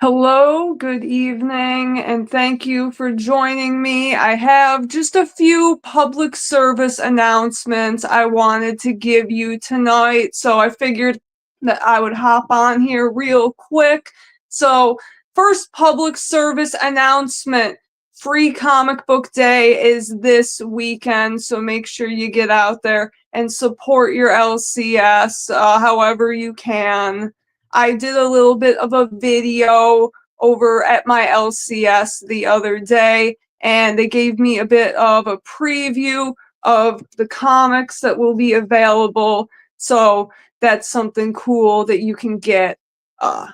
Hello, good evening, and thank you for joining me. I have just a few public service announcements I wanted to give you tonight, so I figured that I would hop on here real quick. So, first public service announcement. Free Comic Book Day is this weekend, so make sure you get out there and support your LCS however you can. I did a little bit of a video over at my LCS the other day, and they gave me a bit of a preview of the comics that will be available. So that's something cool that you can get. Uh,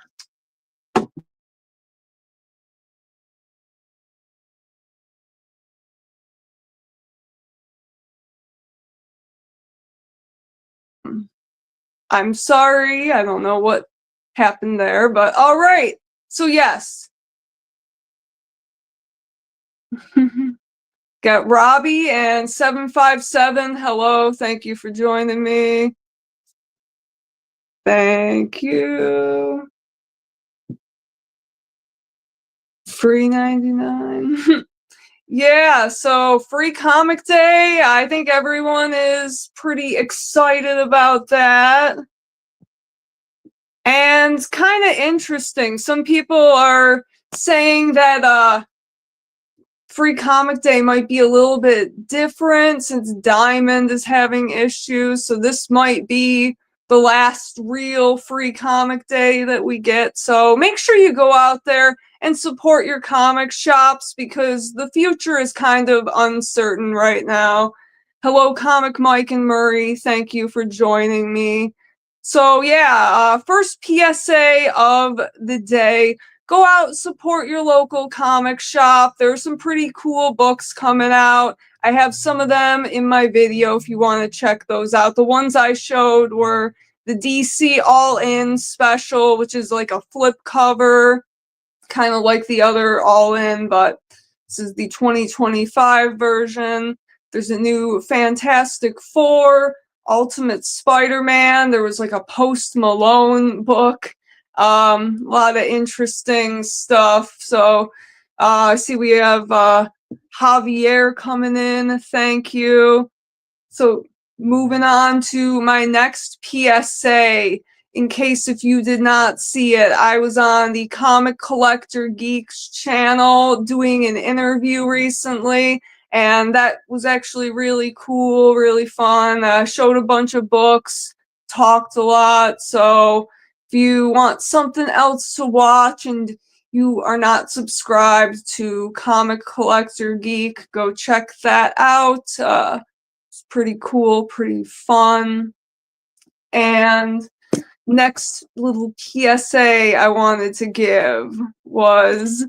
I'm sorry, I don't know what happened there, but all right. So, yes. Got Robbie and 757. Hello, thank you for joining me. Thank you. Free 99. Yeah, so Free Comic Day. I think everyone is pretty excited about that. And kind of interesting. Some people are saying that Free Comic Day might be a little bit different since Diamond is having issues. So this might be the last real Free Comic Day that we get. So make sure you go out there and support your comic shops because the future is kind of uncertain right now. Hello, Comic Mike and Murray. Thank you for joining me. So, yeah, first PSA of the day. Go out, support your local comic shop. There are some pretty cool books coming out. I have some of them in my video if you want to check those out. The ones I showed were the DC All In special, which is like a flip cover, kind of like the other All In, but this is the 2025 version. There's a new Fantastic Four, Ultimate Spider-Man. There was like a Post Malone book. A lot of interesting stuff. So I see we have Javier coming in. Thank you. So moving on to my next PSA. In case if you did not see it, I was on the Comic Collector Geeks channel doing an interview recently, and that was actually really cool, really fun. Showed a bunch of books, talked a lot. So if you want something else to watch and you are not subscribed to Comic Collector Geek, go check that out. It's pretty cool, pretty fun. And next little PSA I wanted to give was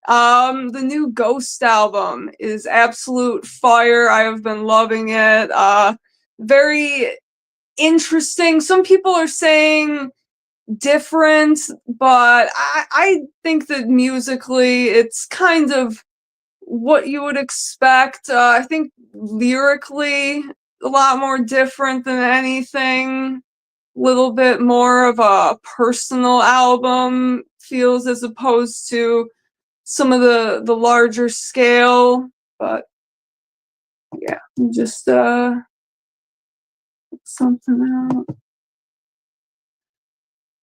the new Ghost album is absolute fire. I have been loving it. Very interesting. Some people are saying different, but I think that musically it's kind of what you would expect. I think lyrically a lot more different than anything. Little bit more of a personal album feels as opposed to some of the larger scale. But yeah, just something out.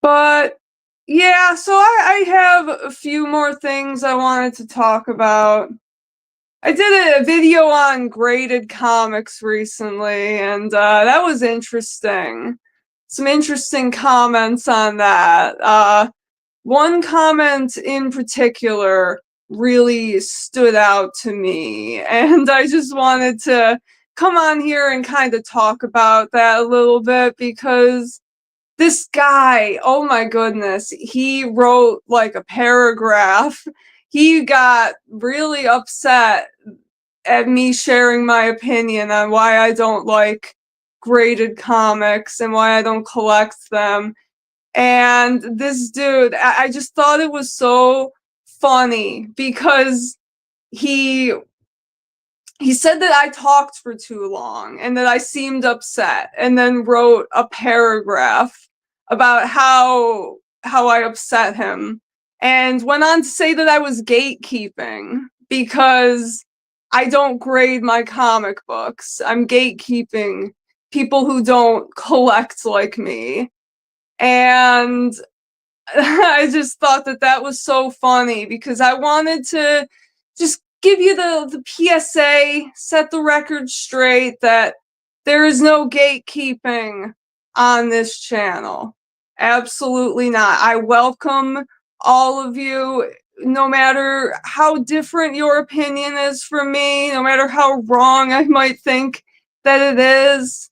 But yeah, so I have a few more things I wanted to talk about. I did a video on graded comics recently, and that was interesting. Some interesting comments on that. One comment in particular really stood out to me, and I just wanted to come on here and kind of talk about that a little bit because this guy, oh my goodness, he wrote like a paragraph. He got really upset at me sharing my opinion on why I don't like graded comics and why I don't collect them. And this dude, I just thought it was so funny because he he said that I talked for too long and that I seemed upset, and then wrote a paragraph about how I upset him. and went on to say that I was gatekeeping because I don't grade my comic books. I'm gatekeeping people who don't collect like me. And I just thought that that was so funny because I wanted to just give you the PSA, set the record straight that there is no gatekeeping on this channel. Absolutely not. I welcome all of you, no matter how different your opinion is from me, no matter how wrong I might think that it is.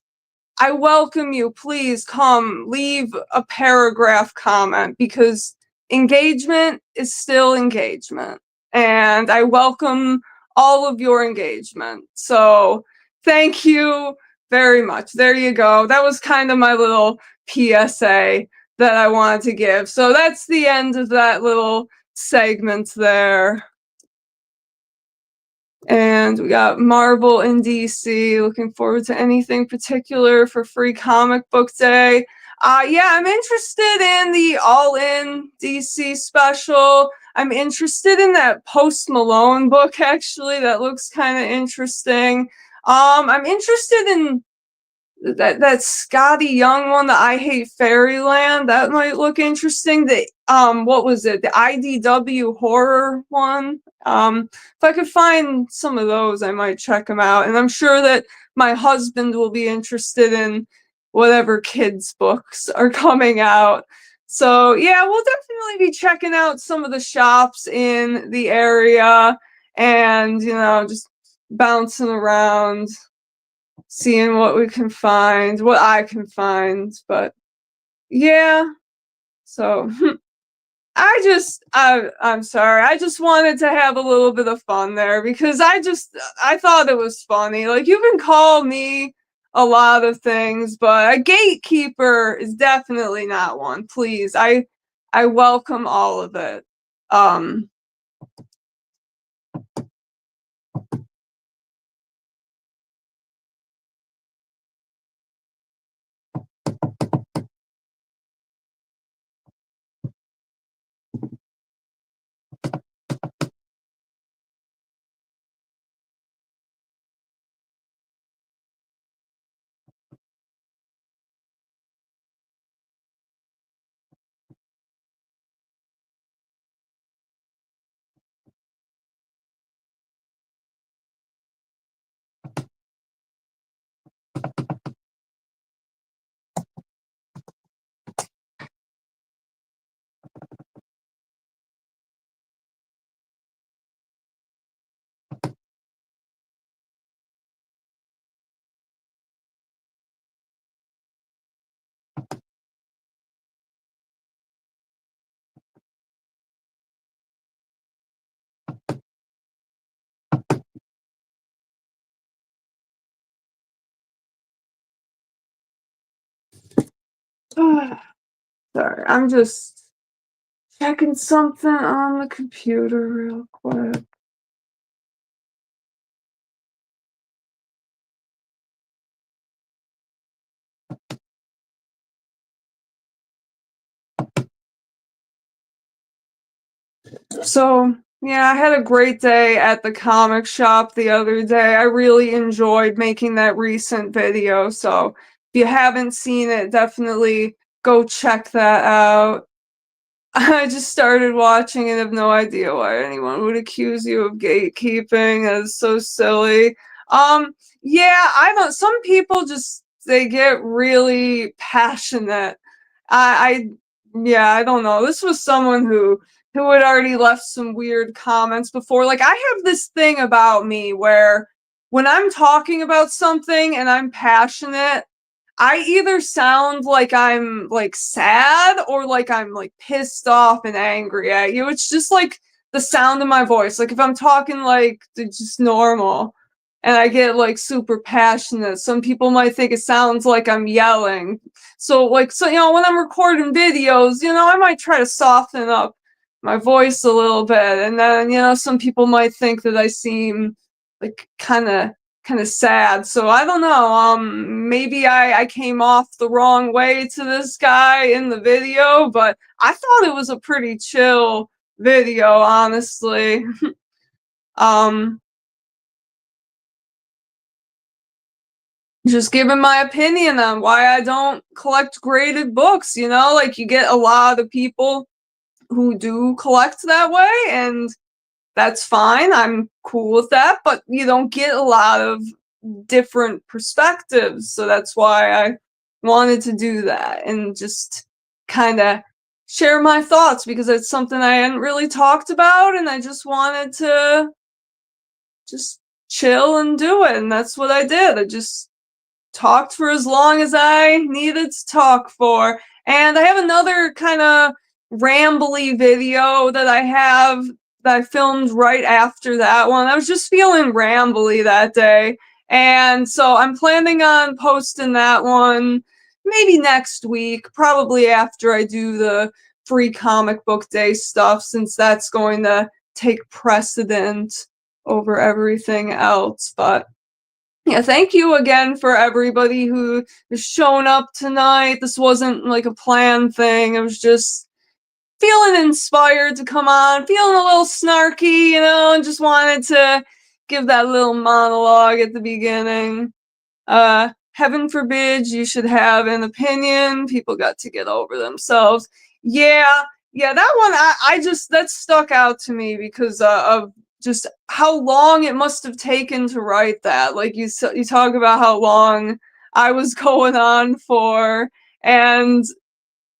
I welcome you. Please come leave a paragraph comment because engagement is still engagement. And I welcome all of your engagement. So thank you very much. There you go. That was kind of my little PSA that I wanted to give. So that's the end of that little segment there. And we got Marvel in DC. Looking forward to anything particular for Free Comic Book Day. Yeah, I'm interested in the All In DC special. I'm interested in that Post Malone book, actually. That looks kind of interesting. I'm interested in that Scotty Young one, the I Hate Fairyland. That might look interesting. The what was it? The IDW horror one. If I could find some of those, I might check them out. And I'm sure that my husband will be interested in whatever kids' books are coming out. So yeah, we'll definitely be checking out some of the shops in the area and, you know, just bouncing around, seeing what we can find, what I can find. But yeah, so I'm sorry. I just wanted to have a little bit of fun there because I thought it was funny. Like, you can call me a lot of things, but a gatekeeper is definitely not one. Please. I welcome all of it. Sorry, I'm just checking something on the computer real quick. So, yeah, I had a great day at the comic shop the other day. I really enjoyed making that recent video. So, if you haven't seen it, definitely go check that out. I just started watching and have no idea why anyone would accuse you of gatekeeping. That is so silly. Yeah, I don't. Some people just they get really passionate. I yeah, I don't know. This was someone who had already left some weird comments before. Like, I have this thing about me where when I'm talking about something and I'm passionate, I either sound like I'm like sad or like I'm like pissed off and angry at you. It's just like the sound of my voice. Like, if I'm talking like just normal and I get like super passionate, some people might think it sounds like I'm yelling. So like, so, you know, when I'm recording videos, you know, I might try to soften up my voice a little bit. And then, you know, some people might think that I seem like kind of sad. So I don't know. Maybe I came off the wrong way to this guy in the video, but I thought it was a pretty chill video, honestly. um, just giving my opinion on why I don't collect graded books, you know? Like, you get a lot of people who do collect that way, and that's fine. I'm cool with that, but you don't get a lot of different perspectives. So that's why I wanted to do that and just kind of share my thoughts because it's something I hadn't really talked about, and I just wanted to just chill and do it. And that's what I did. I just talked for as long as I needed to talk for. And I have another kind of rambly video that I filmed right after that one. I was just feeling rambly that day. And so I'm planning on posting that one maybe next week, probably after I do the free comic book day stuff, since that's going to take precedent over everything else. But yeah, thank you again for everybody who has shown up tonight. This wasn't like a planned thing. I was just feeling inspired to come on, feeling a little snarky, and just wanted to give that little monologue at the beginning. Heaven forbid you should have an opinion. People got to get over themselves. Yeah, that one, I just, that stuck out to me because of just how long it must have taken to write that. Like, you talk about how long I was going on for, and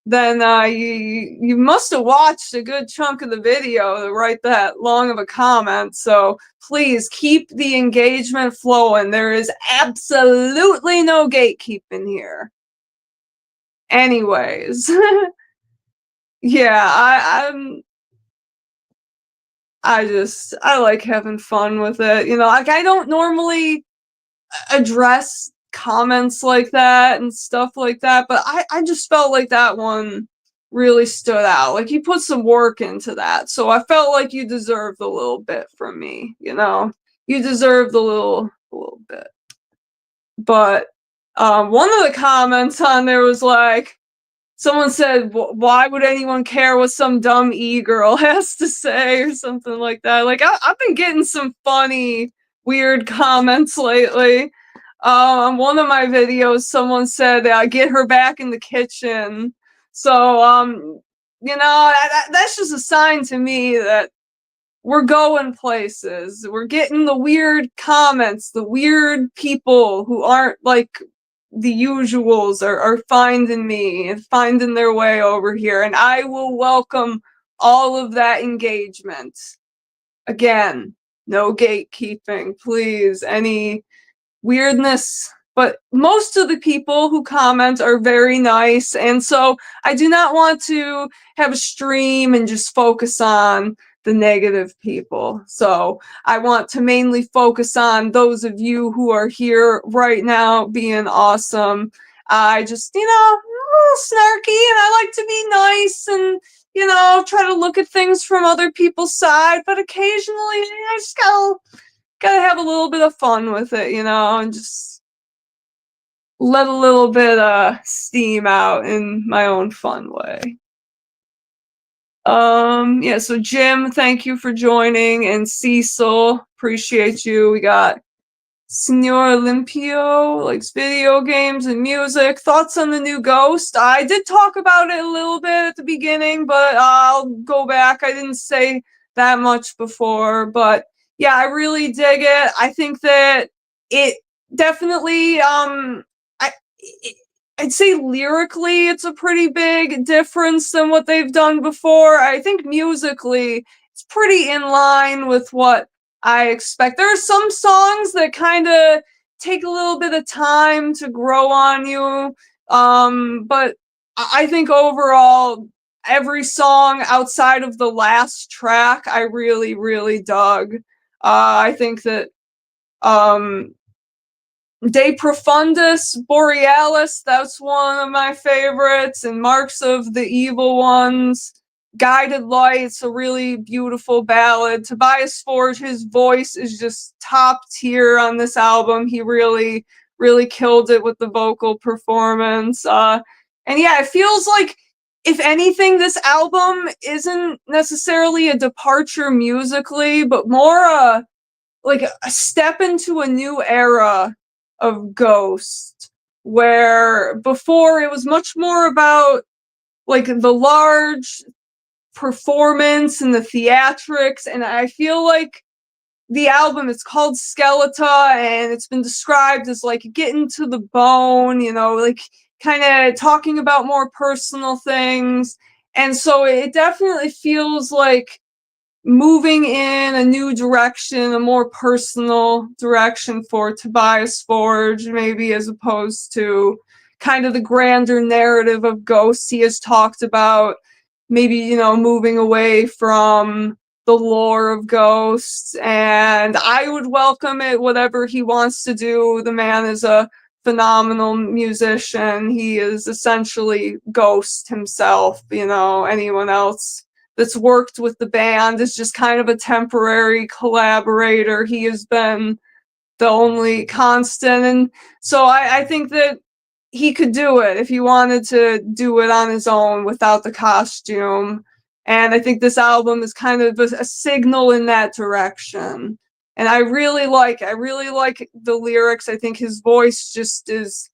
then you must have watched a good chunk of the video to write that long of a comment. So please keep the engagement flowing. There is absolutely no gatekeeping here. Anyways, yeah, I like having fun with it. Like, I don't normally address comments like that and stuff like that, but I just felt like that one really stood out. Like, you put some work into that, so I felt like you deserved a little bit from me. You deserved a little bit. But one of the comments on there was like, someone said, why would anyone care what some dumb e-girl has to say, or something like that. Like, I've been getting some funny, weird comments lately. On one of my videos, someone said, get her back in the kitchen. So, that's just a sign to me that we're going places. We're getting the weird comments, the weird people who aren't like the usuals are finding me and finding their way over here. And I will welcome all of that engagement. Again, no gatekeeping, please. Any weirdness, but most of the people who comment are very nice, and so I do not want to have a stream and just focus on the negative people. So I want to mainly focus on those of you who are here right now being awesome. I just, I'm a little snarky, and I like to be nice and try to look at things from other people's side, but occasionally I just gotta have a little bit of fun with it, and just let a little bit steam out in my own fun way. Yeah, so Jim, thank you for joining, and Cecil, appreciate you. We got Senor Olimpio, likes video games and music. Thoughts on the new Ghost? I did talk about it a little bit at the beginning, but I'll go back. I didn't say that much before, but yeah, I really dig it. I think that it definitely, I'd say lyrically, it's a pretty big difference than what they've done before. I think musically, it's pretty in line with what I expect. There are some songs that kind of take a little bit of time to grow on you, but I think overall, every song outside of the last track, I really, really dug. I think that De Profundis Borealis, that's one of my favorites, and Marks of the Evil Ones. Guided Light's a really beautiful ballad. Tobias Forge, his voice is just top tier on this album. He really, really killed it with the vocal performance. And yeah, it feels like if anything, this album isn't necessarily a departure musically, but more like a step into a new era of Ghost, where before it was much more about like the large performance and the theatrics, and I feel like the album is called Skeletor, and it's been described as like getting to the bone, you know, like kind of talking about more personal things. And so it definitely feels like moving in a new direction, a more personal direction for Tobias Forge, maybe, as opposed to kind of the grander narrative of Ghosts he has talked about. Maybe, you know, moving away from the lore of Ghosts, and I would welcome it, whatever he wants to do. The man is a phenomenal musician. He is essentially Ghost himself, you know. Anyone else that's worked with the band is just kind of a temporary collaborator. He has been the only constant. And so I think that he could do it if he wanted to do it on his own without the costume. And I think this album is kind of a signal in that direction. And I really like the lyrics. I think his voice just is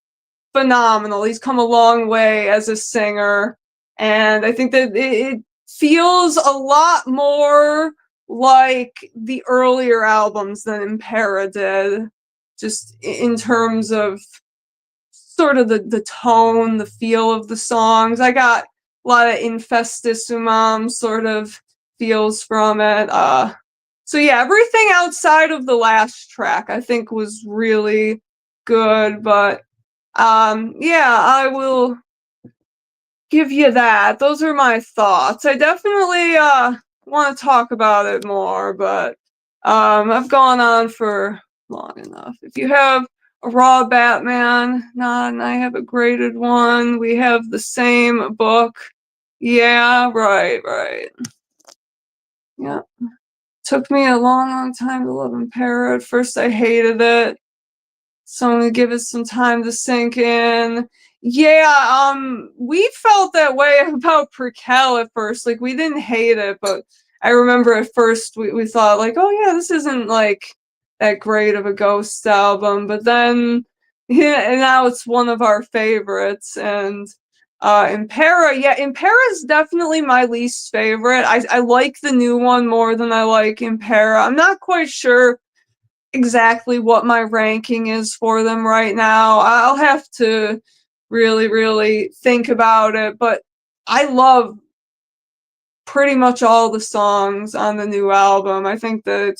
phenomenal. He's come a long way as a singer. And I think that it feels a lot more like the earlier albums than Impera did, just in terms of sort of the tone, the feel of the songs. I got a lot of Infestissimum sort of feels from it. So yeah, everything outside of the last track I think was really good, but yeah, I will give you that. Those are my thoughts. I definitely want to talk about it more, but I've gone on for long enough. If you have a raw Batman nod and I have a graded one, we have the same book. Yeah, right. Yeah. Took me a long time to love Impera. At first I hated it. So I'm gonna give it some time to sink in. Yeah, we felt that way about Prequel at first. Like, we didn't hate it, but I remember at first we thought like, oh yeah, this isn't like that great of a Ghost album. But then, yeah, and now it's one of our favorites. And Impera, yeah, Impera is definitely my least favorite. I like the new one more than I like Impera. I'm not quite sure exactly what my ranking is for them right now. I'll have to really think about it, but I love pretty much all the songs on the new album. I think that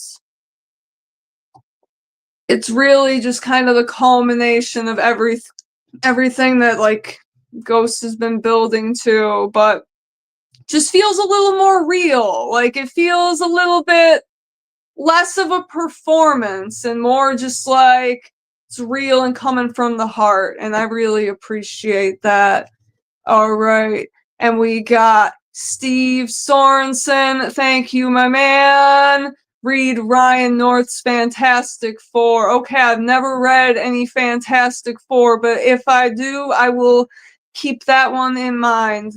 it's really just kind of the culmination of everything that like Ghost has been building to, but just feels a little more real. Like, it feels a little bit less of a performance and more just like it's real and coming from the heart, and I really appreciate that. All right, and we got Steve Sorensen. Thank you, my man. Read Ryan North's Fantastic Four. Okay, I've never read any Fantastic Four, but if I do, I will keep that one in mind.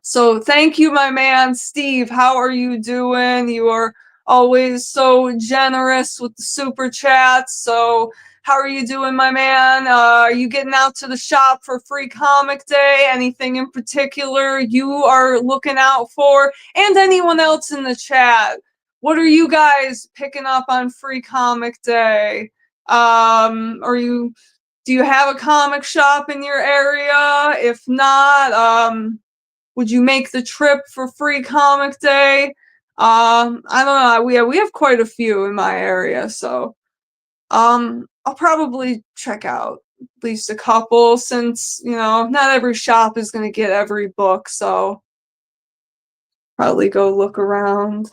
So thank you, my man. Steve, how are you doing? You are always so generous with the super chats. So how are you doing, my man? Are you getting out to the shop for Free Comic Day? Anything in particular you are looking out for? And anyone else in the chat, what are you guys picking up on Free Comic Day? Do you have a comic shop in your area? If not, would you make the trip for Free Comic Day? I don't know. We have quite a few in my area, so I'll probably check out at least a couple, since, you know, not every shop is gonna get every book, so probably go look around.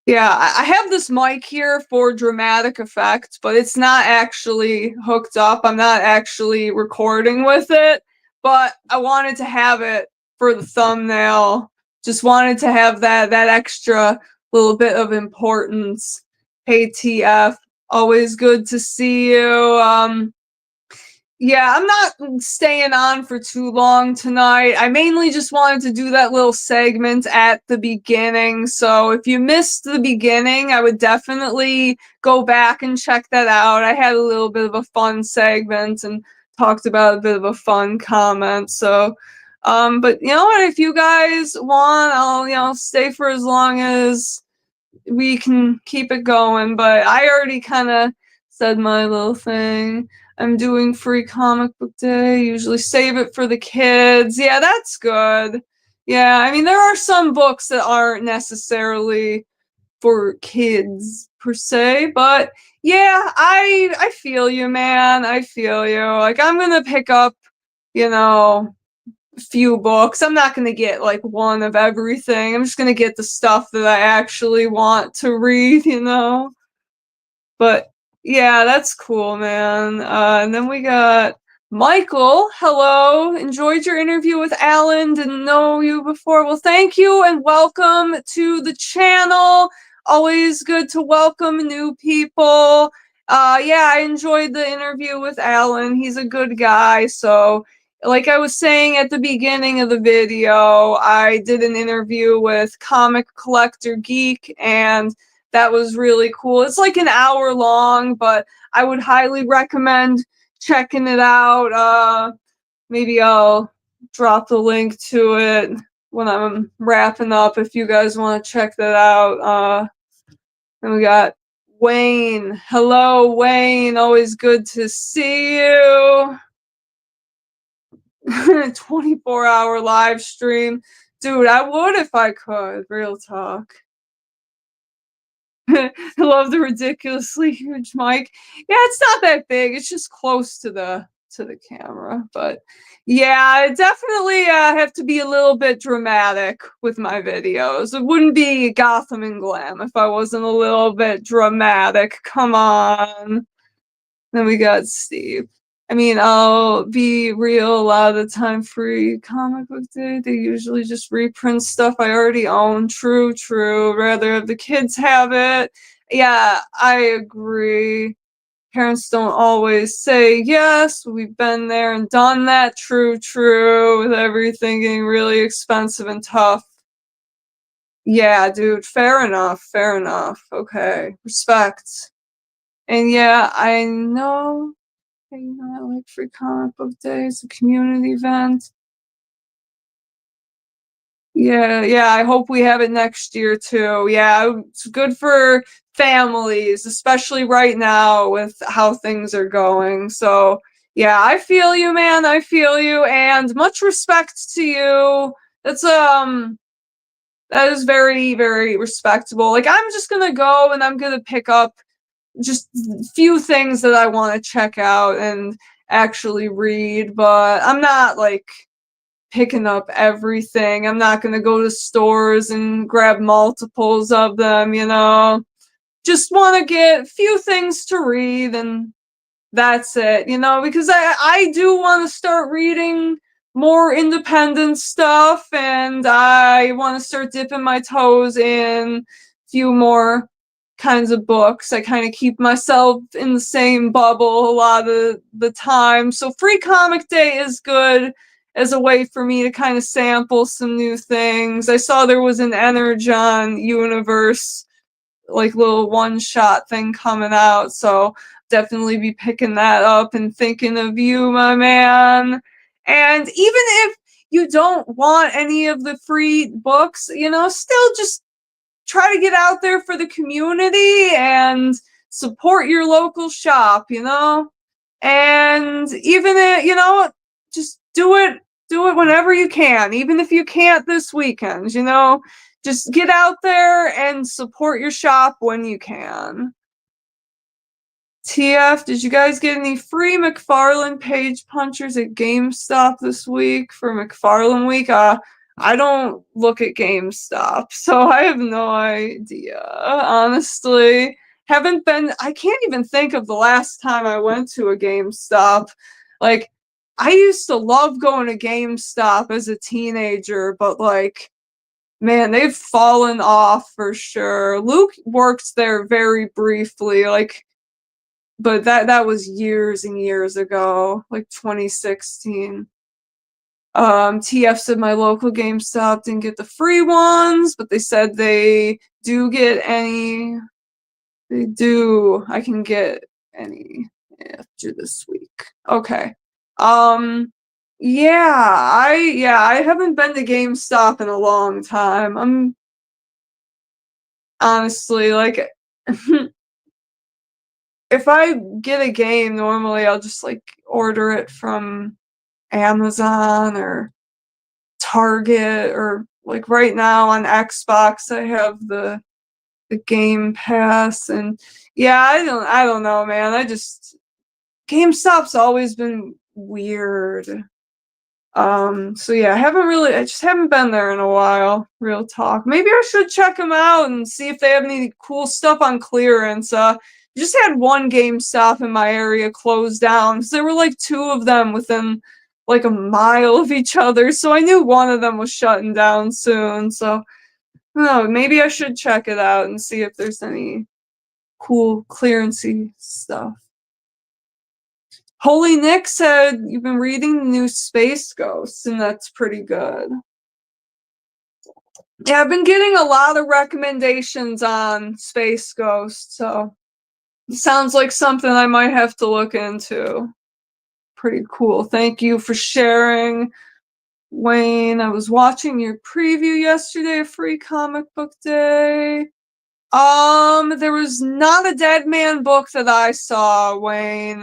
Yeah, I have this mic here for dramatic effect, but it's not actually hooked up. I'm not actually recording with it, but I wanted to have it for the thumbnail. Just wanted to have that extra little bit of importance. ATF. Always good to see you. Yeah, I'm not staying on for too long tonight. I mainly just wanted to do that little segment at the beginning. So if you missed the beginning, I would definitely go back and check that out. I had a little bit of a fun segment and talked about a bit of a fun comment. So, but you know what? If you guys want, I'll, stay for as long as we can keep it going, but I already kind of said my little thing. I'm doing free comic book day, usually save it for the kids. Yeah, that's good. Yeah, I mean, there are some books that aren't necessarily for kids per se, but yeah, I feel you, man. I feel you. Like, I'm gonna pick up, you know, few books. I'm not going to get like one of everything. I'm just going to get the stuff that I actually want to read. But yeah, that's cool, man. And then we got Michael. Hello. Enjoyed your interview with Alan. Didn't know you before. Well, thank you and welcome to the channel. Always good to welcome new people. Yeah, I enjoyed the interview with Alan. He's a good guy. So, like I was saying at the beginning of the video, I did an interview with Comic Collector Geek, and that was really cool. It's like an hour long, but I would highly recommend checking it out. Maybe I'll drop the link to it when I'm wrapping up if you guys want to check that out. Then we got Wayne. Hello, Wayne. Always good to see you. 24-hour live stream. Dude, I would if I could. Real talk. I love the ridiculously huge mic. Yeah, it's not that big. It's just close to the camera. But yeah, I definitely have to be a little bit dramatic with my videos. It wouldn't be Gotham and Glam if I wasn't a little bit dramatic. Come on. Then we got Steve. I mean, I'll be real, a lot of the time free comic book day. They usually just reprint stuff I already own. True, true. Rather have the kids have it. Yeah, I agree. Parents don't always say yes. We've been there and done that. True, true. With everything getting really expensive and tough. Yeah, dude. Fair enough. Fair enough. Okay. Respect. And yeah, I know. I like free comic book day. It's a community event. Yeah, yeah, I hope we have it next year too. Yeah, it's good for families, especially right now with how things are going. So, yeah, I feel you, man. I feel you, and much respect to you. That's that is very, very respectable. Like, I'm just gonna go and I'm gonna pick up just few things that I want to check out and actually read, but I'm not like picking up everything. I'm not going to go to stores and grab multiples of them. Just want to get few things to read and that's it, because I do want to start reading more independent stuff and I want to start dipping my toes in a few more kinds of books. I kind of keep myself in the same bubble a lot of the time. So free comic day is good as a way for me to kind of sample some new things. I saw there was an Energon universe like little one shot thing coming out, so definitely be picking that up and thinking of you, my man. And even if you don't want any of the free books, still just try to get out there for the community and support your local shop. And even if, just do it whenever you can, even if you can't this weekend. Just get out there and support your shop when you can. TF, did you guys get any free McFarlane page punchers at GameStop this week for McFarlane week? I don't look at GameStop, so I have no idea, honestly. I can't even think of the last time I went to a GameStop. Like, I used to love going to GameStop as a teenager, but like, man, they've fallen off for sure. Luke worked there very briefly. Like, but that was years and years ago, like 2016. TF said my local GameStop didn't get the free ones, but they said they do get any. They do. I can get any after this week. Okay. I haven't been to GameStop in a long time. I'm honestly like if I get a game, normally I'll just like order it from Amazon or Target, or like right now on Xbox I have the Game Pass. And yeah, I don't know, man. GameStop's always been weird. So yeah, I just haven't been there in a while, real talk. Maybe I should check them out and see if they have any cool stuff on clearance. Just had one GameStop in my area closed down because there were like two of them within like a mile of each other, so I knew one of them was shutting down soon. So no, maybe I should check it out and see if there's any cool clearancey stuff. Holy Nick said you've been reading the new Space Ghost, and that's pretty good. Yeah, I've been getting a lot of recommendations on Space Ghost, so it sounds like something I might have to look into. Pretty cool. Thank you for sharing, Wayne. I was watching your preview yesterday of Free Comic Book Day. There was not a Dead Man book that I saw, Wayne.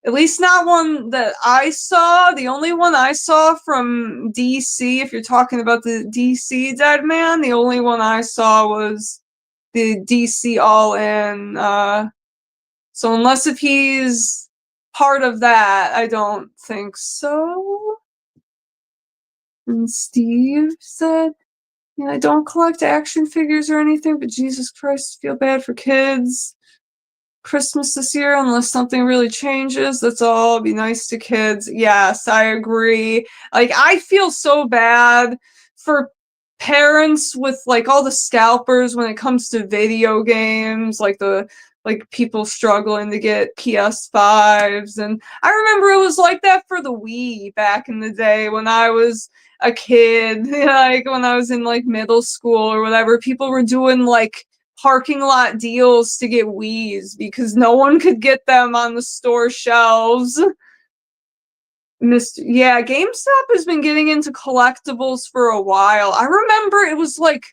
At least not one that I saw. The only one I saw from DC, if you're talking about the DC Dead Man, the only one I saw was the DC All In. So unless if he's part of that, I don't think so. And Steve said, yeah, I don't collect action figures or anything, but Jesus Christ, feel bad for kids. Christmas this year, unless something really changes. That's all. Be nice to kids. Yes, I agree. Like, I feel so bad for parents with like all the scalpers when it comes to video games, like people struggling to get PS5s. And I remember it was like that for the Wii back in the day when I was a kid, like when I was in like middle school or whatever. People were doing like parking lot deals to get Wiis because no one could get them on the store shelves. Yeah, GameStop has been getting into collectibles for a while. I remember it was like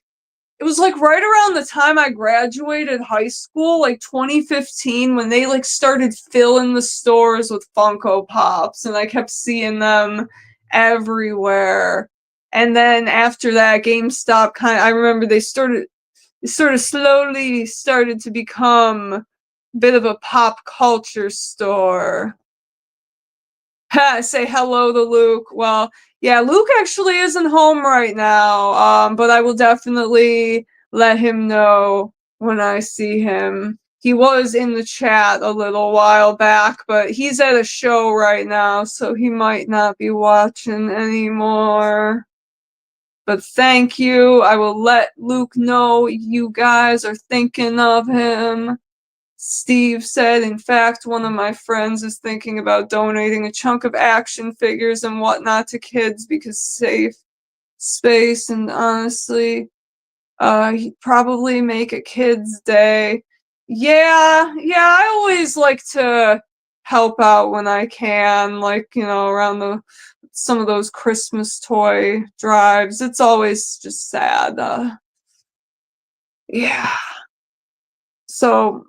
right around the time I graduated high school, like 2015, when they like started filling the stores with Funko Pops, and I kept seeing them everywhere. And then after that, GameStop I remember they sort of slowly started to become a bit of a pop culture store. Say hello to Luke. Well, yeah, Luke actually isn't home right now, but I will definitely let him know when I see him. He was in the chat a little while back, but he's at a show right now, so he might not be watching anymore. But thank you. I will let Luke know you guys are thinking of him. Steve said, in fact, one of my friends is thinking about donating a chunk of action figures and whatnot to kids because safe space, and honestly, he'd probably make a kid's day. Yeah, I always like to help out when I can, like, around some of those Christmas toy drives. It's always just sad. Yeah. So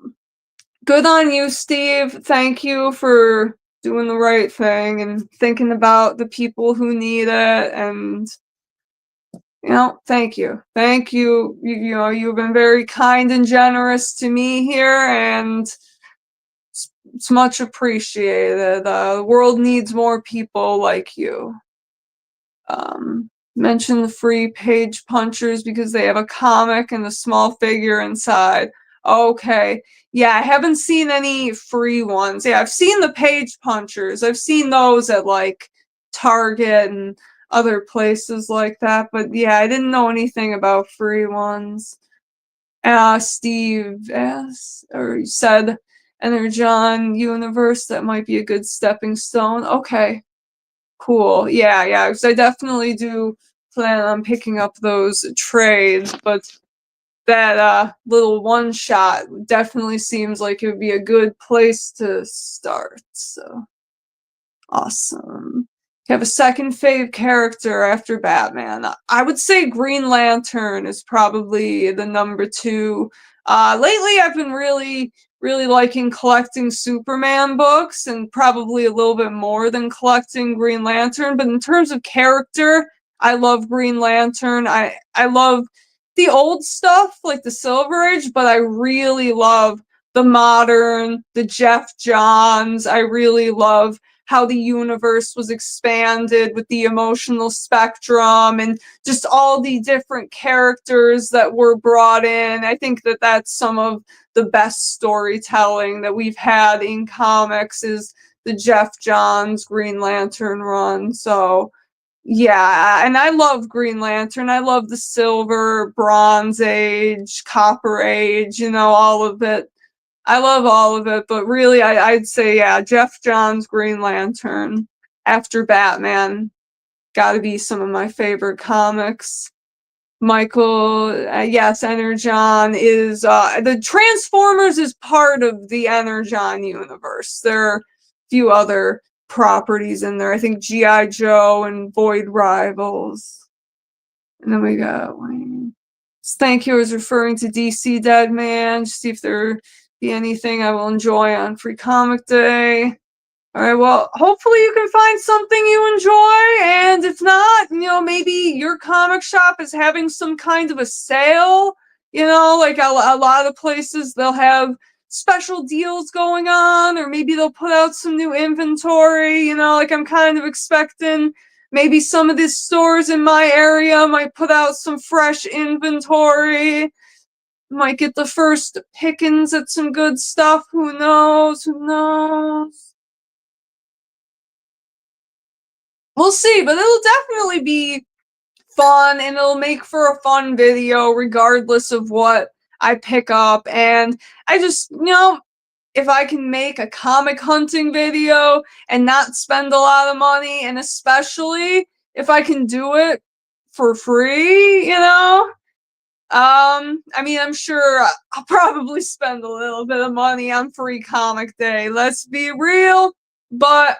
good on you, Steve. Thank you for doing the right thing and thinking about the people who need it. And, thank you. Thank you. You've been very kind and generous to me here, and it's much appreciated. The world needs more people like you. Mention the free page punchers because they have a comic and a small figure inside. Okay. Yeah, I haven't seen any free ones. Yeah, I've seen the page punchers. I've seen those at like Target and other places like that. But yeah, I didn't know anything about free ones. Steve said, Energon universe, that might be a good stepping stone. Okay, cool. Yeah, yeah, because I definitely do plan on picking up those trades, but that little one shot definitely seems like it would be a good place to start. So awesome. You have a second fave character after Batman. I would say Green Lantern is probably the number two. Lately, I've been really liking collecting Superman books, and probably a little bit more than collecting Green Lantern. But in terms of character, I love Green Lantern. I love the old stuff, like the Silver Age, but I really love the modern, the Jeff Johns. I really love how the universe was expanded with the emotional spectrum and just all the different characters that were brought in. I think that that's some of the best storytelling that we've had in comics, is the Jeff Johns Green Lantern run. So yeah, and I love Green Lantern. I love the Silver, Bronze Age, Copper Age, all of it. I love all of it, but really, I'd say, yeah, Jeff Johns Green Lantern after Batman gotta be some of my favorite comics. Michael, yes, Energon is, the Transformers is part of the Energon universe. There are a few other properties in there. I think G.I. Joe and Void Rivals. And then we got Wayne. Thank you is referring to DC Deadman. Just see if there be anything I will enjoy on Free Comic Day. All right, well, hopefully you can find something you enjoy, and if not, maybe your comic shop is having some kind of a sale. Like a lot of places, they'll have special deals going on, or maybe they'll put out some new inventory. Like I'm kind of expecting maybe some of these stores in my area might put out some fresh inventory. Might get the first pickings at some good stuff. Who knows? Who knows? We'll see, but it'll definitely be fun, and it'll make for a fun video regardless of what I pick up. And I just, if I can make a comic hunting video and not spend a lot of money, and especially if I can do it for free, I'm sure I'll probably spend a little bit of money on Free Comic Day. Let's be real, but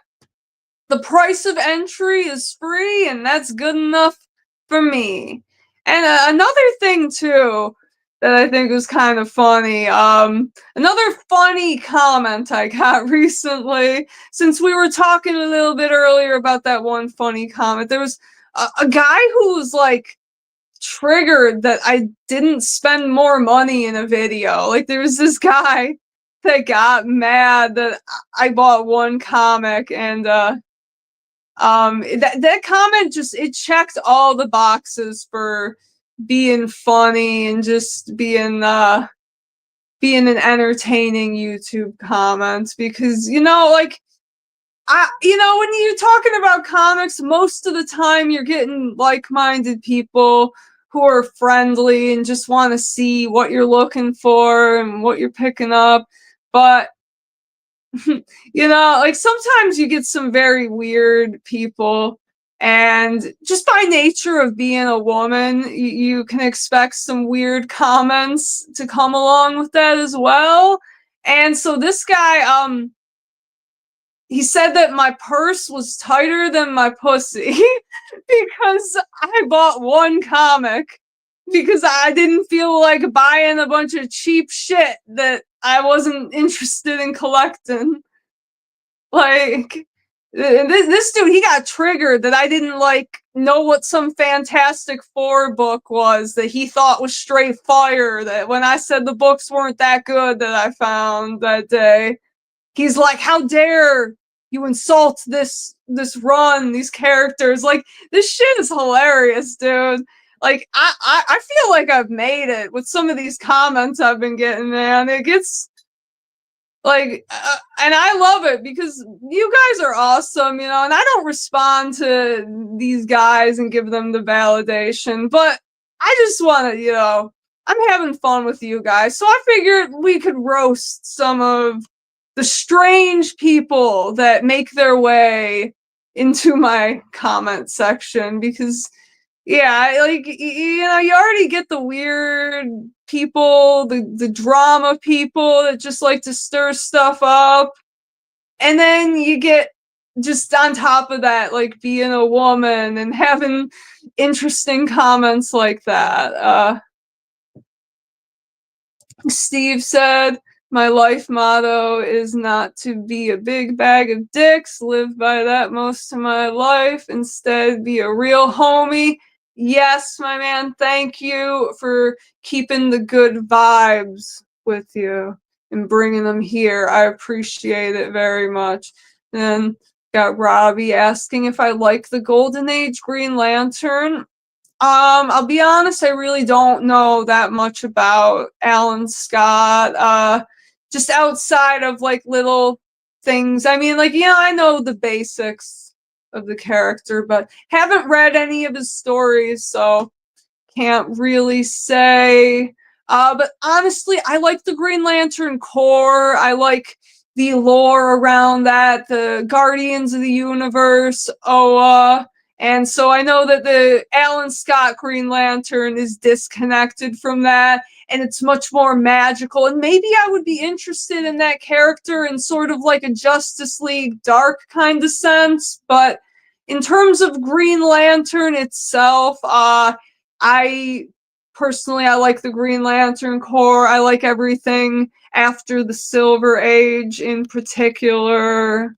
the price of entry is free, and that's good enough for me. And another thing too that I think was kind of funny, another funny comment I got recently, since we were talking a little bit earlier about that one funny comment. There was a guy who was like triggered that I didn't spend more money in a video. Like there was this guy that got mad that I bought one comic, and that comment just, it checked all the boxes for being funny and just being an entertaining YouTube comment, because like when you're talking about comics, most of the time you're getting like-minded people who are friendly and just want to see what you're looking for and what you're picking up. But like sometimes you get some very weird people, and just by nature of being a woman, you can expect some weird comments to come along with that as well. And so this guy, he said that my purse was tighter than my pussy because I bought one comic, because I didn't feel like buying a bunch of cheap shit that I wasn't interested in collecting. Like, this dude, he got triggered that I didn't know what some Fantastic Four book was that he thought was straight fire, that when I said the books weren't that good that I found that day, he's like, how dare you insult this run, these characters. Like, this shit is hilarious, dude. Like, I feel like I've made it with some of these comments I've been getting, man. It gets and I love it because you guys are awesome, and I don't respond to these guys and give them the validation, but I just want to, I'm having fun with you guys, so I figured we could roast some of the strange people that make their way into my comment section, because yeah, like you know, you already get the weird people, the drama people that just like to stir stuff up, and then you get just on top of that, like being a woman and having interesting comments like that. Steve said, my life motto is not to be a big bag of dicks, live by that most of my life, instead be a real homie. Yes, my man, thank you for keeping the good vibes with you and bringing them here. I appreciate it very much. And got Robbie asking if I like the Golden Age Green Lantern. I'll be honest, I really don't know that much about Alan Scott. Just outside of like little things. I mean, like, you know, I know the basics of the character, but haven't read any of his stories, so can't really say. But honestly, I like the Green Lantern Corps. I like the lore around that, the Guardians of the Universe, Oa. And so I know that the Alan Scott Green Lantern is disconnected from that, and it's much more magical. And maybe I would be interested in that character in sort of like a Justice League Dark kind of sense. But in terms of Green Lantern itself, I personally, I like the Green Lantern Corps. I like everything after the Silver Age in particular.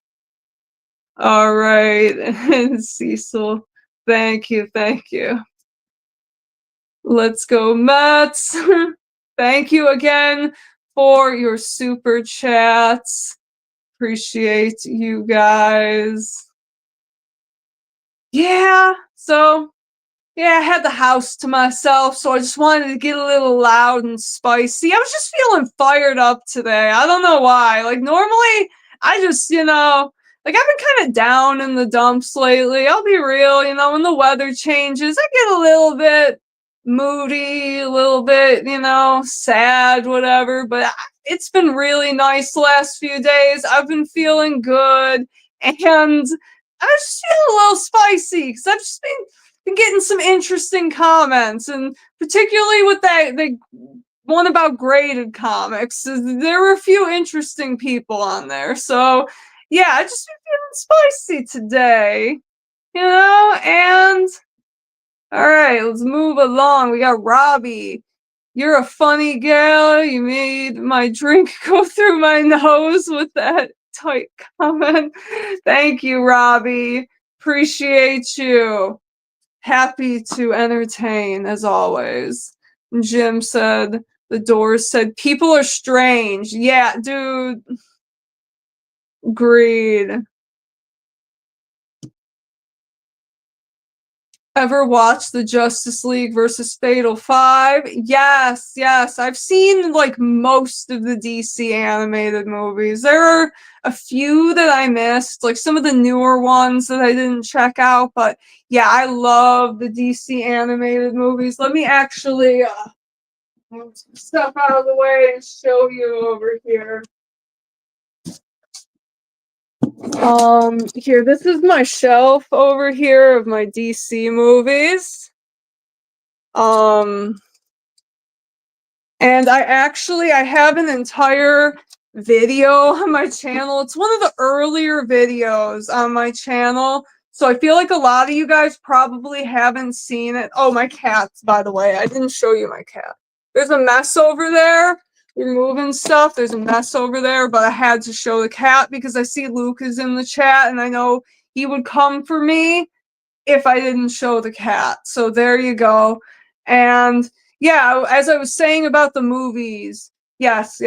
All right, and Cecil, thank you, thank you. Let's go Mets. Thank you again for your super chats. Appreciate you guys. Yeah, so yeah, I had the house to myself, so I just wanted to get a little loud and spicy. I was just feeling fired up today. I don't know why. Like, normally, I just, you know, like, I've been kind of down in the dumps lately. I'll be real, you know, when the weather changes, I get a little bit moody, a little bit, you know, sad, whatever. But it's been really nice the last few days. I've been feeling good, and I was just feeling a little spicy because I've just been getting some interesting comments, and particularly with that the one about graded comics, there were a few interesting people on there. So yeah, I just been feeling spicy today, you know. And all right, let's move along. We got Robbie. You're a funny girl. You made my drink go through my nose with that tight comment. Thank you, Robbie. Appreciate you. Happy to entertain as always. Jim said, the Doors said, people are strange. Yeah, dude. Agreed. Ever watched the Justice League versus Fatal 5? Yes, yes. I've seen like most of the DC animated movies. There are a few that I missed, like some of the newer ones that I didn't check out, but yeah, I love the DC animated movies. Let me actually move some stuff out of the way and show you over here. Here, this is my shelf over here of my DC movies. And I have an entire video on my channel. It's one of the earlier videos on my channel. So I feel like a lot of you guys probably haven't seen it. Oh, my cats, by the way. I didn't show you my cat. There's a mess over there. We're moving stuff. There's a mess over there, but I had to show the cat because I see Luke is in the chat and I know he would come for me if I didn't show the cat. So there you go. And yeah, as I was saying about the movies, yes,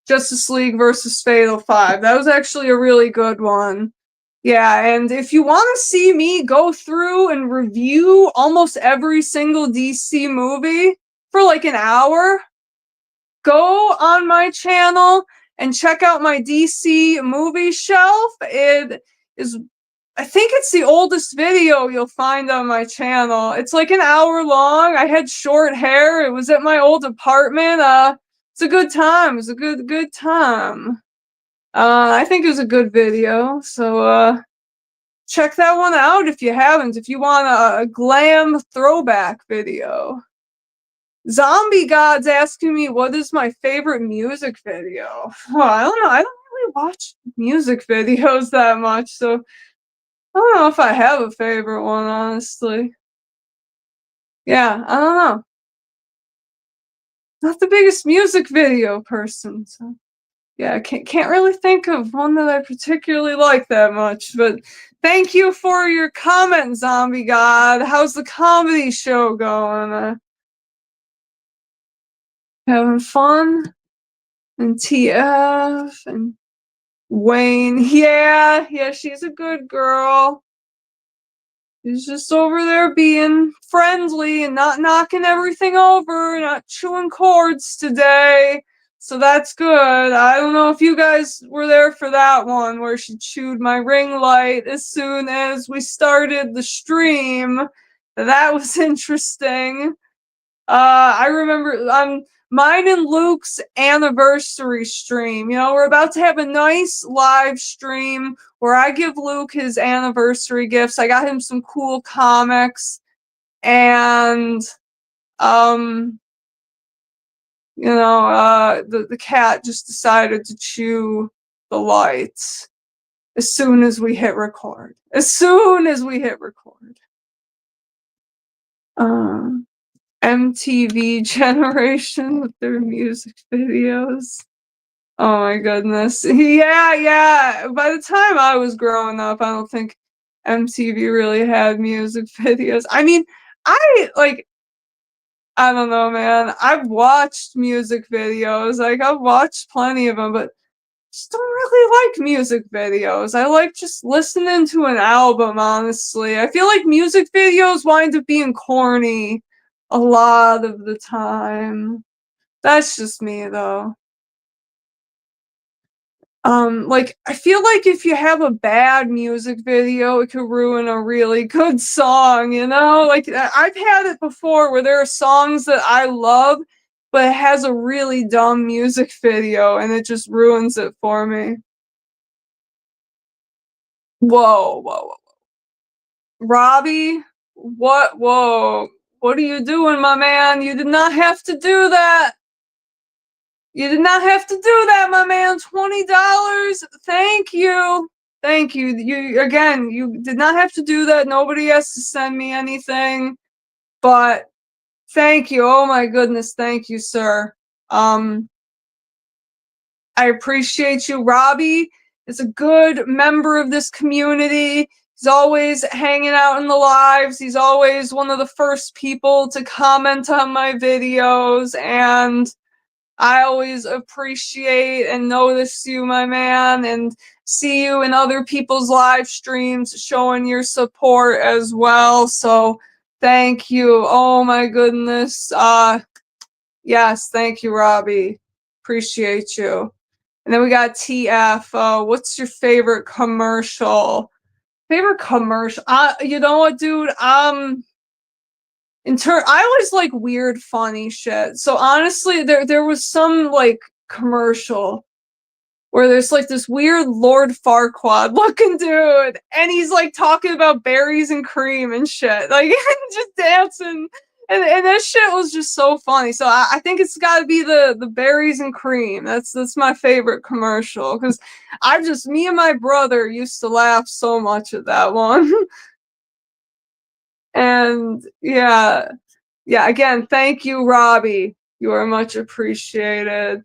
Justice League versus Fatal 5. That was actually a really good one. Yeah, and if you want to see me go through and review almost every single DC movie for like an hour, go on my channel and check out my DC movie shelf. It is, I think it's the oldest video you'll find on my channel. It's like an hour long. I had short hair. It was at my old apartment. It's a good time. It's a good time. I think it was a good video, so check that one out if you haven't. If you want a glam throwback video. Zombie God's asking me what is my favorite music video. Well, I don't know. I don't really watch music videos that much, so I don't know if I have a favorite one, honestly. Yeah, I don't know. Not the biggest music video person, so yeah, I can't really think of one that I particularly like that much. But thank you for your comment, Zombie God. How's the comedy show going? Having fun? And TF and Wayne. Yeah, yeah, she's a good girl. She's just over there being friendly and not knocking everything over, not chewing cords today. So that's good. I don't know if you guys were there for that one where she chewed my ring light as soon as we started the stream. That was interesting. I remember mine and Luke's anniversary stream. You know, we're about to have a nice live stream where I give Luke his anniversary gifts. I got him some cool comics and um the cat just decided to chew the lights as soon as we hit record. As soon as we hit record. Um MTV generation with their music videos. Oh my goodness. Yeah, yeah. By the time I was growing up, I don't think MTV really had music videos. I mean, I don't know, man. I've watched music videos. Like, I've watched plenty of them, but just don't really like music videos. I like just listening to an album, honestly. I feel like music videos wind up being corny a lot of the time. That's just me, though. Like, I feel like if you have a bad music video, it could ruin a really good song, you know? Like, I've had it before where there are songs that I love, but it has a really dumb music video and it just ruins it for me. Whoa, whoa, whoa. Robbie, what? Whoa. What are you doing, my man? You did not have to do that. You did not have to do that, my man. $20. Thank you. Thank you. You did not have to do that. Nobody has to send me anything. But thank you. Oh my goodness. Thank you, sir. Um, I appreciate you. Robbie is a good member of this community. He's always hanging out in the lives. He's always one of the first people to comment on my videos, and I always appreciate and notice you, my man, and see you in other people's live streams showing your support as well. So thank you. Oh my goodness. Yes, thank you, Robbie. Appreciate you. And then we got TF. What's your favorite commercial? Favorite commercial? You know what, dude? I always like weird, funny shit. So honestly, there was some like commercial where there's like this weird Lord Farquaad looking dude, and he's like talking about berries and cream and shit, like just dancing, and that shit was just so funny. So I think it's got to be the berries and cream. That's my favorite commercial because me and my brother used to laugh so much at that one, and yeah. Yeah, again, thank you, Robbie. You are much appreciated.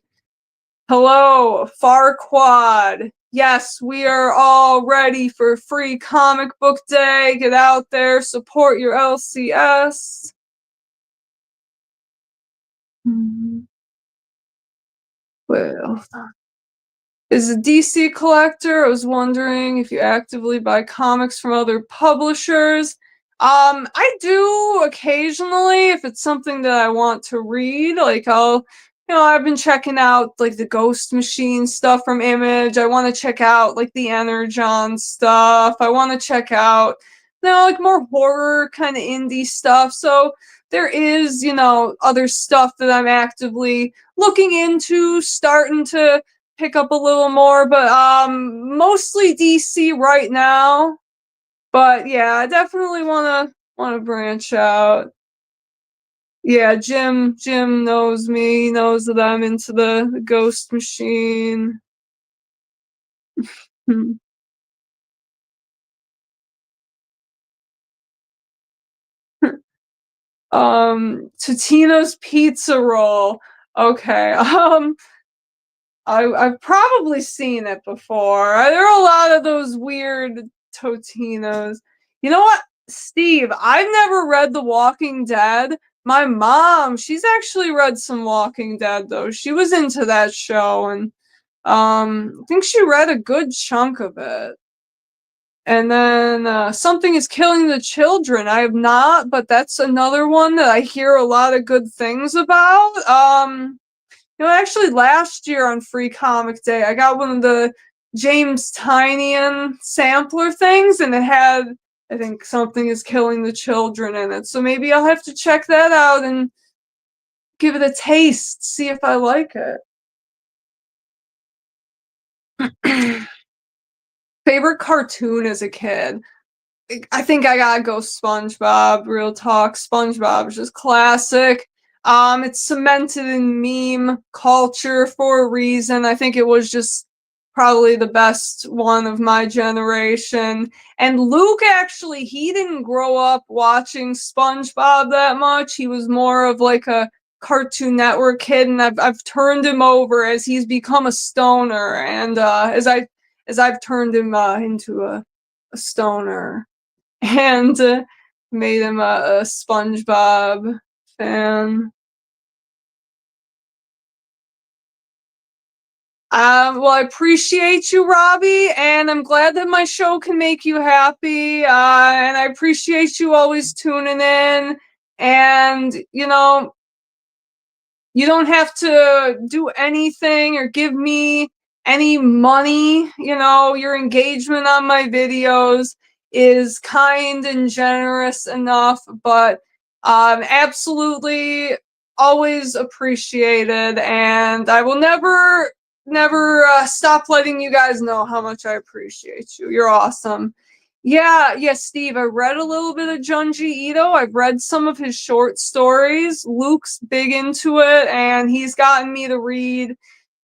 Hello, Farquad. Yes, we are all ready for free comic book day. Get out there, support your LCS. Well, is a DC collector. I was wondering if you actively buy comics from other publishers. I do occasionally if it's something that I want to read. Like I've been checking out like the Ghost Machine stuff from Image. I want to check out like the Energon stuff. I want to check out, like more horror kind of indie stuff. So there is, other stuff that I'm actively looking into, starting to pick up a little more, but mostly DC right now. But yeah, I definitely wanna branch out. Yeah, Jim knows me, he knows that I'm into the Ghost Machine. Hmm. Totino's Pizza Roll. Okay, I've probably seen it before. There are a lot of those weird Totinos. You know what, Steve? I've never read The Walking Dead. My mom, she's actually read some Walking Dead though. She was into that show, and I think she read a good chunk of it. And then Something is Killing the Children. I have not, but that's another one that I hear a lot of good things about. Actually, last year on Free Comic Day, I got one of the James Tynion sampler things, and it had, I think, Something is Killing the Children in it. So maybe I'll have to check that out and give it a taste, see if I like it. Favorite cartoon as a kid? I think I gotta go SpongeBob. Real talk, SpongeBob is just classic. It's cemented in meme culture for a reason. I think it was just probably the best one of my generation. And Luke actually, he didn't grow up watching SpongeBob that much. He was more of like a Cartoon Network kid, and I've turned him over as he's become a stoner, and as I've turned him into a stoner and made him a SpongeBob fan. Well, I appreciate you, Robbie, and I'm glad that my show can make you happy. And I appreciate you always tuning in. And, you don't have to do anything or give me any money. Your engagement on my videos is kind and generous enough, but absolutely always appreciated. And I will never stop letting you guys know how much I appreciate you. You're awesome. Yeah, Steve, I read a little bit of Junji Ito. I've read some of his short stories. Luke's big into it, and he's gotten me to read.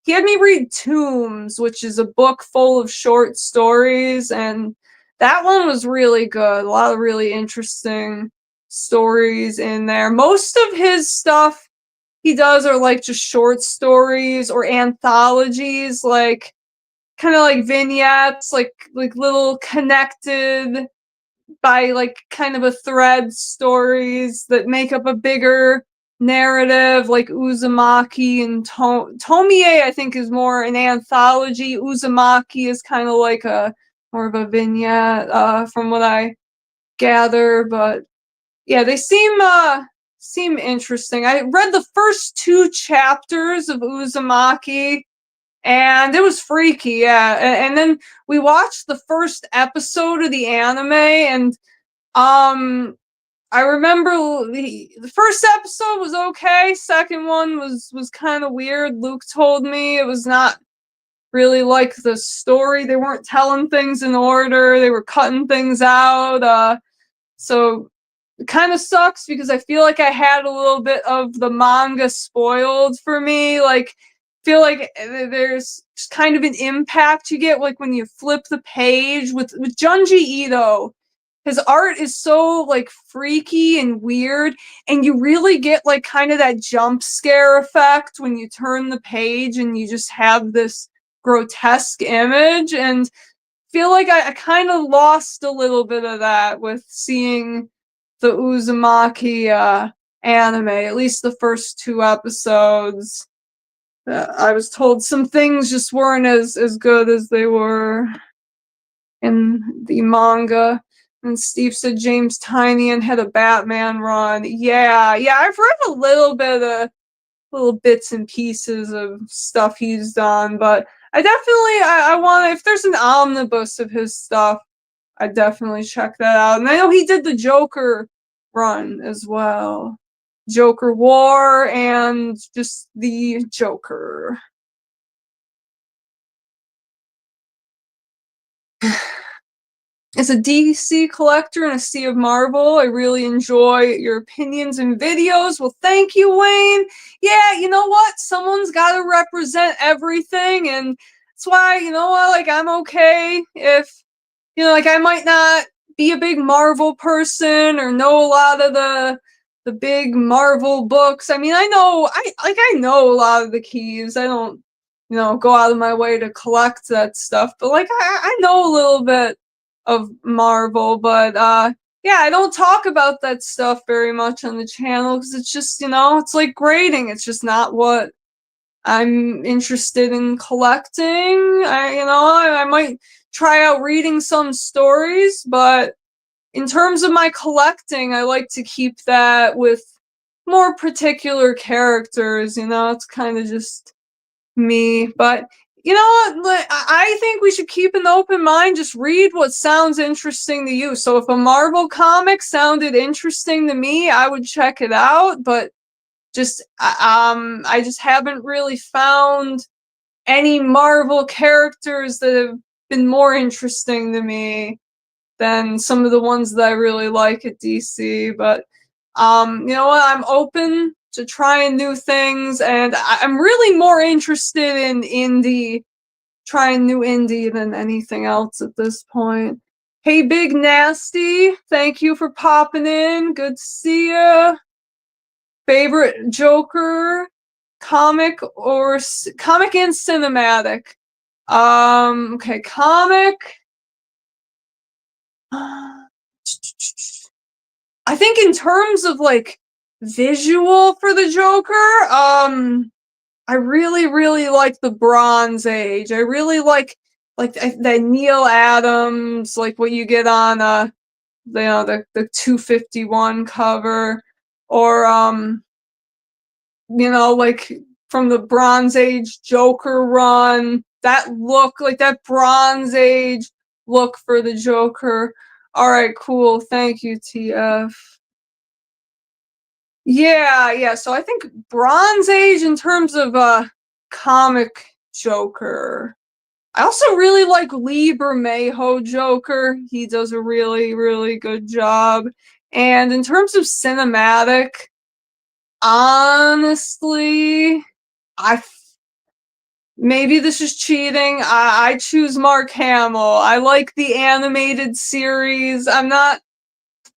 He had me read Tombs, which is a book full of short stories, and that one was really good. A lot of really interesting stories in there. Most of his stuff he does are like just short stories or anthologies, like kind of like vignettes, like little connected by like kind of a thread stories that make up a bigger narrative, like Uzumaki and Tomie. I think is more an anthology. Uzumaki is kind of like a more of a vignette, from what I gather. But yeah, they seem interesting. I read the first two chapters of Uzumaki, and it was freaky, yeah. And then we watched the first episode of the anime, and I remember the first episode was okay. Second one was kind of weird. Luke told me it was not really like the story. They weren't telling things in order. They were cutting things out. So it kind of sucks because I feel like I had a little bit of the manga spoiled for me. Like, feel like there's just kind of an impact you get like when you flip the page with Junji Ito. His art is so like freaky and weird, and you really get like kind of that jump scare effect when you turn the page and you just have this grotesque image. And feel like I kind of lost a little bit of that with seeing the Uzumaki anime, at least the first two episodes. I was told some things just weren't as good as they were in the manga. And Steve said James Tynion had a Batman run. Yeah, I've read a little bit of little bits and pieces of stuff he's done, but I want, if there's an omnibus of his stuff, I definitely check that out. And I know he did the Joker run as well. Joker War and just the Joker. As a DC collector and a sea of Marvel, I really enjoy your opinions and videos. Well, thank you, Wayne. Yeah, you know what? Someone's got to represent everything, and that's why, you know what? Like, I'm okay if, like, I might not be a big Marvel person or know a lot of the big Marvel books. I mean, I know a lot of the keys. I don't, go out of my way to collect that stuff, but like I know a little bit of Marvel, but yeah, I don't talk about that stuff very much on the channel because it's just, it's like grading. It's just not what I'm interested in collecting. I might try out reading some stories, but in terms of my collecting, I like to keep that with more particular characters. It's kind of just me. But you know what? I think we should keep an open mind. Just read what sounds interesting to you. So if a Marvel comic sounded interesting to me, I would check it out. But I just haven't really found any Marvel characters that have been more interesting to me than some of the ones that I really like at DC. But you know what? I'm open to trying new things, and I'm really more interested in indie, trying new indie than anything else at this point. Hey, Big Nasty, thank you for popping in. Good to see ya. Favorite Joker comic and cinematic? Okay, comic. I think in terms of like visual for the Joker, I really, really like the Bronze Age. I really like that Neil Adams, like what you get on the 251 cover, or like from the Bronze Age Joker run. That look, like that Bronze Age look for the Joker. All right, cool. Thank you, TF. Yeah, yeah. So I think Bronze Age in terms of comic Joker. I also really like Lee Bermejo Joker. He does a really, really good job. And in terms of cinematic, honestly, I maybe this is cheating. I choose Mark Hamill. I like the animated series. I'm not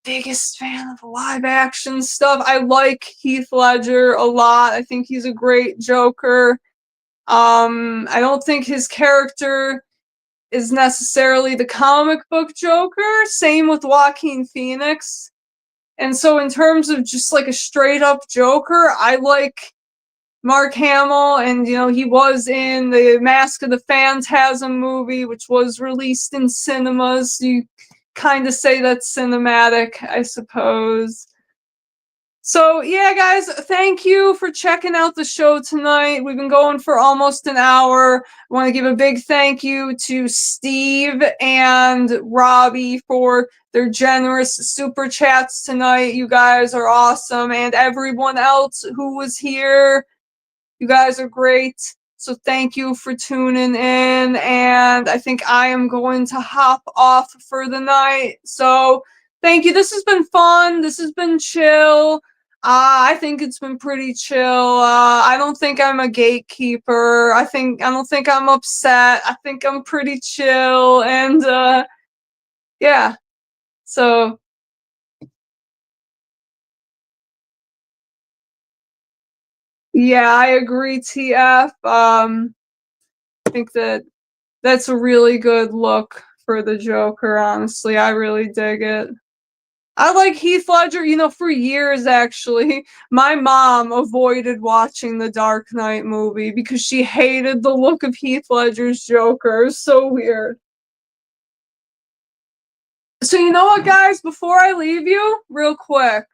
biggest fan of the live action stuff. I like Heath Ledger a lot. I think he's a great Joker. I don't think his character is necessarily the comic book Joker. Same with Joaquin Phoenix. And so in terms of just like a straight up Joker, I like Mark Hamill, and he was in the Mask of the Phantasm movie, which was released in cinemas. You kind of say that's cinematic, I suppose. So yeah, guys, thank you for checking out the show tonight. We've been going for almost an hour. I want to give a big thank you to Steve and Robbie for their generous super chats tonight. You guys are awesome, and everyone else who was here. You guys are great. So thank you for tuning in, and I think I am going to hop off for the night. So thank you. This has been fun. This has been chill. I think it's been pretty chill. I don't think I'm a gatekeeper. I don't think I'm upset. I think I'm pretty chill, and yeah. So yeah, I agree, TF. I think that's a really good look for the Joker, honestly. I really dig it. I like Heath Ledger, for years actually. My mom avoided watching the Dark Knight movie because she hated the look of Heath Ledger's Joker. It was so weird. So you know what, guys? Before I leave you, real quick.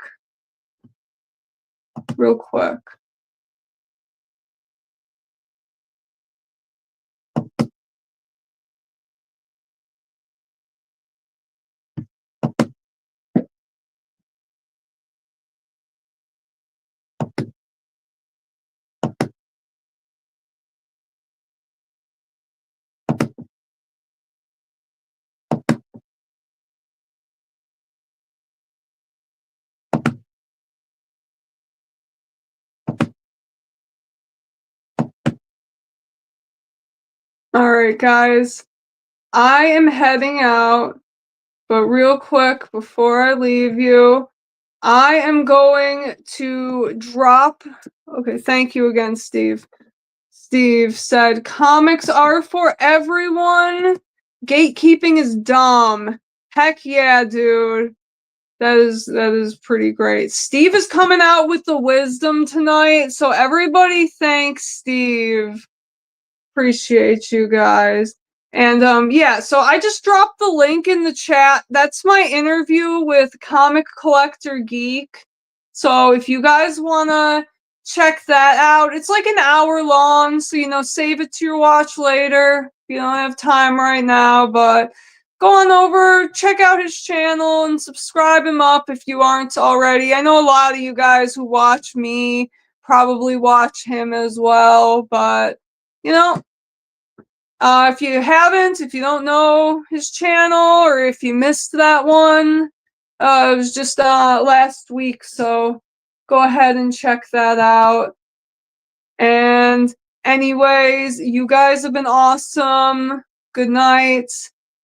All right, guys. I am heading out, but real quick before I leave you, I am going to drop. Okay, thank you again, Steve. Steve said comics are for everyone. Gatekeeping is dumb. Heck yeah, dude. That is pretty great. Steve is coming out with the wisdom tonight, so everybody thanks Steve. Appreciate you guys. And yeah, so I just dropped the link in the chat. That's my interview with Comic Collector Geek. So if you guys want to check that out, it's like an hour long, so save it to your watch later if you don't have time right now, but go on over, check out his channel and subscribe him up if you aren't already. I know a lot of you guys who watch me probably watch him as well, but you know, if you haven't, if you don't know his channel, or if you missed that one, it was just last week, so go ahead and check that out. And anyways, you guys have been awesome. Good night.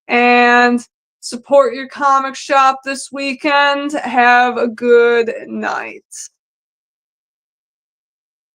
And support your comic shop this weekend. Have a good night.